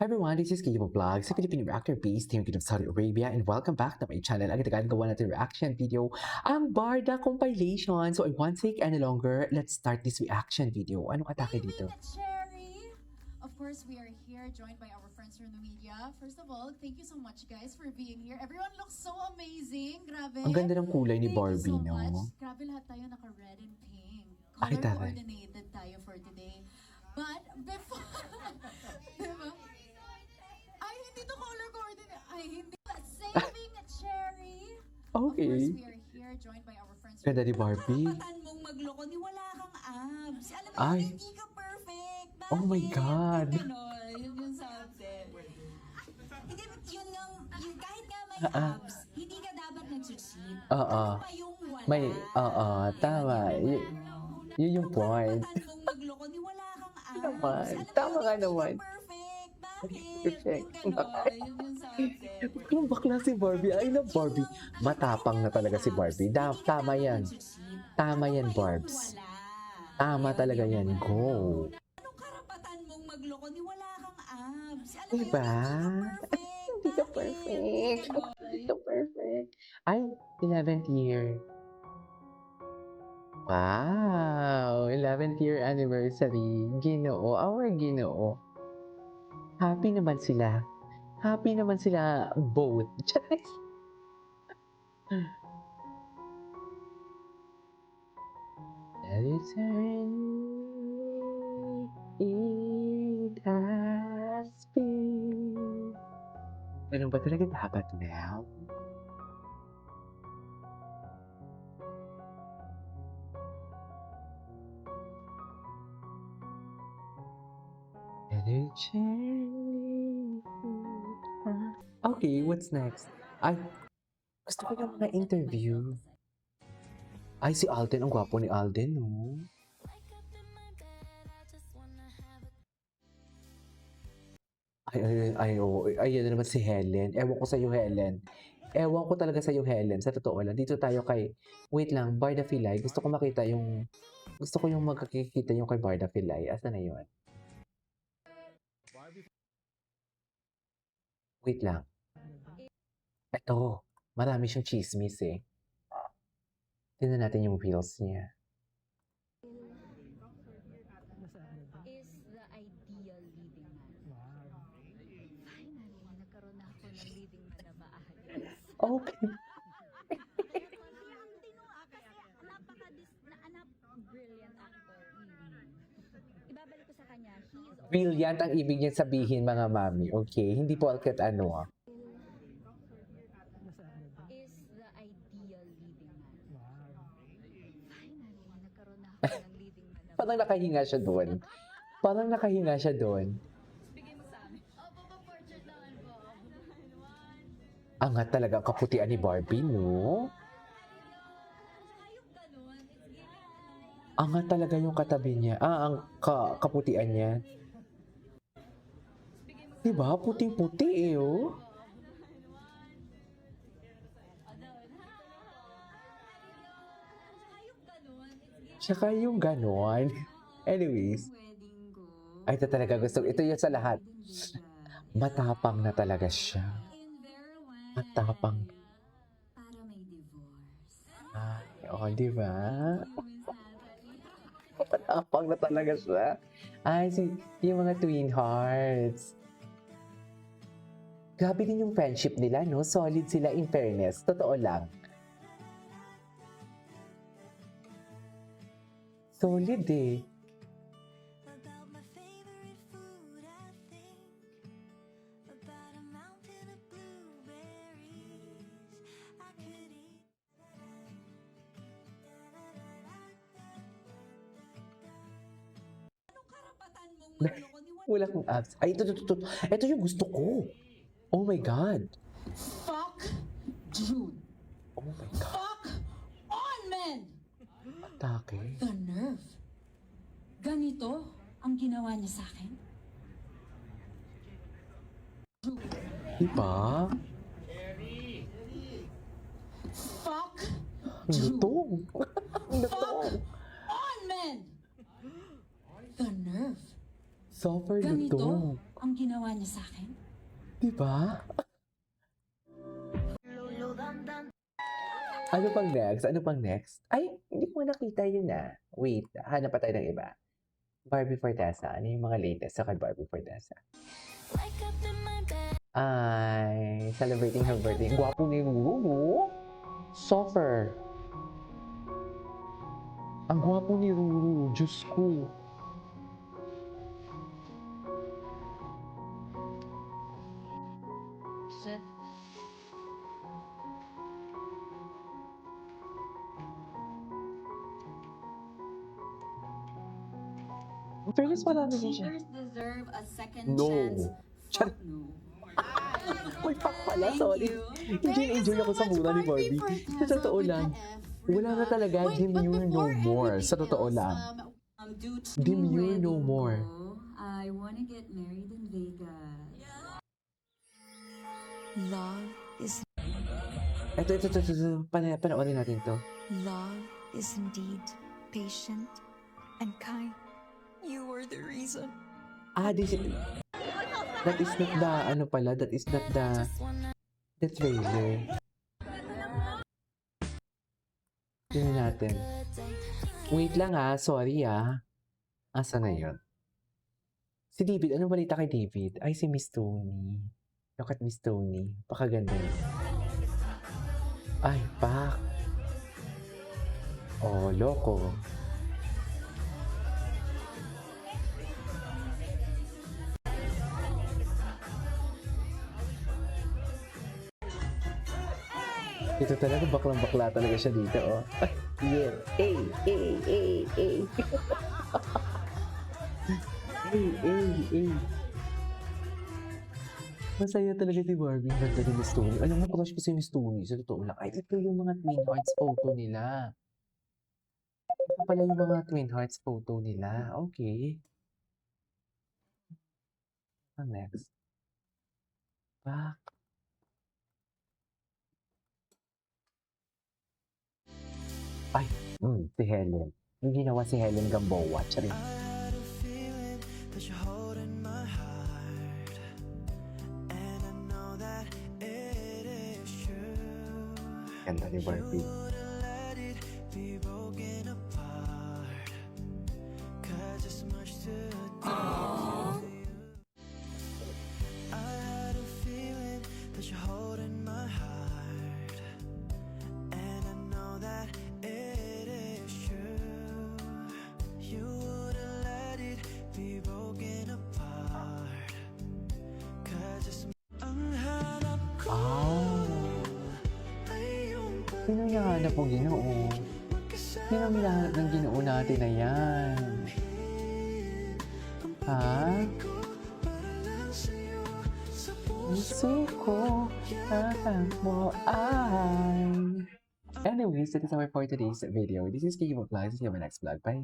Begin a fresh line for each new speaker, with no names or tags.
Hi everyone, this is Kiyo Vlog, sa Filipino reactor based here in Saudi Arabia, and welcome back to my channel. Agad gawa natin reaction video, ang Barda compilation. So I won't take any longer, let's start this reaction video. Anong atake dito?
Cherry. Of course, we are here joined by our friends from the media. First of all, thank you so much guys for being here. Everyone looks so amazing. Grabe.
Ang ganda ng kulay ni
Thank
Barbie,
you so
no?
much. Grabe lahat tayo naka-red and pink.
Ay,
Color
taray.
coordinated tayo for today. But before, diba? Ay, hindi to color coordinated. Ay, hindi. Saving Cherry. Of course,
Okay.
we are here joined by our friends.
Ganda ni Barbie.
Karapatan mong magloko ni wala kang abs. Alam mo,
Ay.
hindi ka perfect. Bakit?
Oh my God.
Ganon, yun yung sabi. Hindi, yun yung kahit nga may abs, hindi ka dapat nagsucceed.
Oo.
Ano pa yung wala?
May, oo, tama. Yun yung point.
Karapatan mong magloko ni wala kang abs.
Naman.
Alam mo,
Tama nga
hindi ka
naman.
perfect. Bakit?
Perfect.
Yung ganon, yun yung sabi.
Anong bakla si Barbie? I love Barbie. Matapang na talaga si Barbie. Tama yan. Tama yan, Barbs. Tama talaga yan. Go.
Anong karapatan mong magloko ni wala kang abs? Alam mo,
Diba?
hindi ka perfect.
Hindi ka perfect. Ay, 11th year. Wow! 11th year anniversary. Ginoo. Our Ginoo. Happy naman sila. Happy naman sila both. Charis. Let it turn. It has been. Ganun ba talaga dapat now? Let it turn. Okay, what's next? Ay, gusto ko yung mga interview. Ay, si Alden. Ang gwapo ni Alden, no? Yan na naman si Helen. Ewan ko sa'yo, Helen. Ewan ko talaga sa'yo, Helen. Sa totoo lang. Dito tayo kay... Wait lang, Barda Filay. Gusto ko makita yung... Gusto ko yung magkakikita yung kay Barda Filay. Asa na yun? Wait lang. Ito. Marami siyang chismis eh. Tingnan natin yung reels niya.
Is the ideal leading man. Finally, nagkaroon na ako ng leading man na maayos.
Okay.
Brilliant actor. Ibabalik ko sa kanya, he is
Brilliant ang ibig niya sabihin, mga mami. Okay? Hindi po agad ano ah.
is the ideal leading man. Finally, nagkaroon na ako ng leading man na
Parang nakahinga siya doon. Parang nakahinga siya doon. Angat talaga ang kaputian ni Barbie, no? Angat talaga yung katabi niya. Ang kaputian niya. Diba? Puting-puti eh, oh. Tsaka yung ganon. Anyways.
Wedding ko.
Ay, ito talaga gusto. Ito yun sa lahat. Matapang na talaga siya.
In their life,
Matapang.
para may divorce.
Ay, di ba? Matapang na talaga siya. Ay, yung mga twin hearts. Grabe din yung friendship nila, no? Solid sila in fairness. Totoo lang. Solid eh.
About my favorite food, I think about a mountain of blueberries I could eat.
Anong karapatan mong magloko ni wala
Wala kong abs. Ay, ito. Ito yung gusto ko. Oh my God.
Fuck Jude.
Oh my God.
Fuck on men.
Atake.
The nerve. Ganito ang ginawa niya sa akin.
Diba?
Fuck
Lutong. Lutong.
on men. The nerve.
Suffer
Ganito
lutong.
ang ginawa niya sa akin?
Diba? Ano pang next? Ano pang next? Ay, hindi ko nakita yun ah. Wait, hanap pa tayo ng iba. Barbie Fortesa. Ano yung mga latest sa kay Barbie Fortesa? Ay, celebrating her birthday. Ang gwapo ni Ruru. Suffer. Ang gwapo ni Ruru. Diyos ko. In fairness, marami din siya.
Cheaters deserve a second
No.
chance.
Char-
Fuck no.
May fuck pala,
Thank
sorry.
you.
Enjoy ako sa mura ni Barbie. Sa totoo lang. Wala na talaga, demure no more. Sa totoo lang.
Due to
Demure no
wedding
more.
ko, I wanna get married in Vegas.
Love is
Ito. Panoorin natin to.
love is indeed patient and kind. You were the reason.
That is not the, ano pala, that is not the trailer. Tingnan natin. Wait lang sorry Asa na yun? Si David, ano balita kay David? Ay, si Miss Tony. Look at Miss Tony. Pakaganda niya. Ay, pak. Oh, loko. Ito talaga, baklang-bakla talaga siya dito, oh. Ay, yeah. Ay. Masaya talaga si Barbie. Ganda ni Miss Tony. Alam mo, crush ko si Miss Tony. Sa totoo lang. Ay, ito yung mga Twin Hearts photo nila. Ito pala yung mga Twin Hearts photo nila. Okay. Next. Back. Ay, si Helen. Yung ginawa si Helen Gamboa. Charing.
I had a feeling that you're holding my heart, and I know that it is true.
Ganda ni Barbie.
Wouldn't let it be broken apart, 'cause it's much too deep for you. I had a feeling that you're holding my heart, and I know that it is true. You wouldn't let it be broken apart, 'cause it's ang hanap ko ay yung
Sino hinahanap mo, Ginoo? Sino ang hinahanap ng Ginoo natin na yan? Ha? Puso ko, mo ay... Anyways, that is our for today's video. This is Kiki Vlog. See you in my next vlog. Bye!